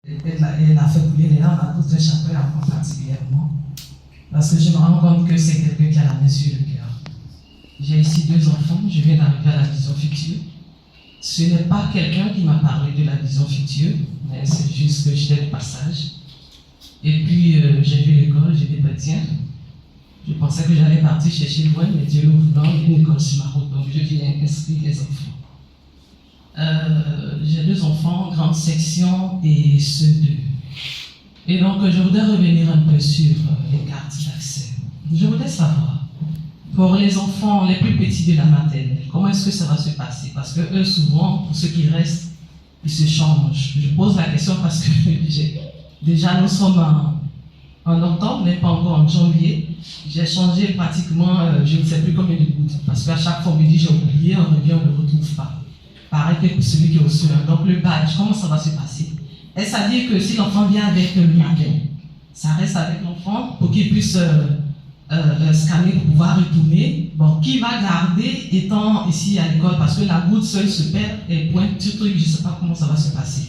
Elle a fait couler les larmes à cause de chaque enfant particulièrement. Parce que je me rends compte que c'est quelqu'un qui a la main sur le cœur. J'ai ici 2 enfants, je viens d'arriver à la vision future. Ce n'est pas quelqu'un qui m'a parlé de la vision future, mais c'est juste que j'étais de passage. Et puis j'ai vu l'école, j'ai dit, tiens, je pensais que j'allais partir chercher loin, mais Dieu le voulant, il y a une école sur ma route, donc je viens inscrire les enfants. J'ai 2 enfants, grande section et ceux 2. Et donc je voudrais revenir un peu sur les cartes d'accès. Je voudrais savoir, pour les enfants les plus petits de la maternelle, comment est-ce que ça va se passer? Parce que eux, souvent, pour ceux qui restent, ils se changent. Je pose la question parce que déjà nous sommes en octobre, mais pas encore en janvier. J'ai changé pratiquement, je ne sais plus combien de gouttes. Parce qu'à chaque fois, on me dit j'ai oublié, on revient, on ne le retrouve pas. Pareil que pour celui qui est au sol. Donc le badge, comment ça va se passer? Est-ce à dire que si l'enfant vient avec le matin, ça reste avec l'enfant pour qu'il puisse scanner pour pouvoir retourner? Bon, qui va garder étant ici à l'école? Parce que la goutte seule se perd et pointe sur truc, je ne sais pas comment ça va se passer.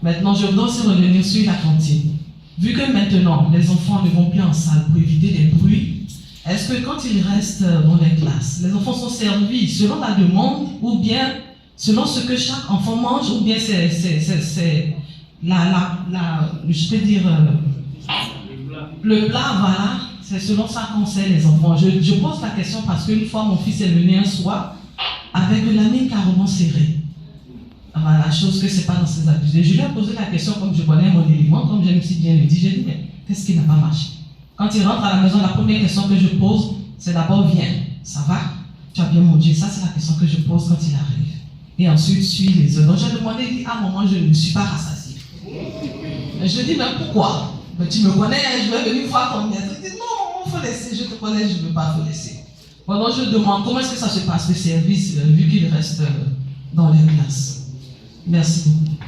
Maintenant, je voudrais aussi revenir sur la cantine. Vu que maintenant, les enfants ne vont plus en salle pour éviter les bruits, est-ce que quand ils restent dans les classes, les enfants sont servis selon la demande ou bien selon ce que chaque enfant mange, ou bien c'est je peux dire, le plat, voilà, c'est selon ça qu'on sait les enfants. Je pose la question parce qu'une fois mon fils est venu un soir avec la mine carrément serrée. Voilà, chose que c'est pas dans ses habitudes. Je lui ai posé la question comme je connais mon élément, comme j'aime si bien le dit, j'ai dit, mais qu'est-ce qui n'a pas marché? Quand il rentre à la maison, la première question que je pose, c'est d'abord, viens, ça va? Tu as bien mangé? Ça, c'est la question que je pose quand il arrive. Et ensuite, suis les autres. Donc, j'ai demandé, il dit, à un moment, je ne suis pas rassasié. Je dis, mais pourquoi? Mais tu me connais, je vais venir voir ton maître. Il dit, non, il faut laisser, je te connais, je ne veux pas te laisser. Pendant je demande, comment est-ce que ça se passe, le service, vu qu'il reste dans les classes? Merci beaucoup.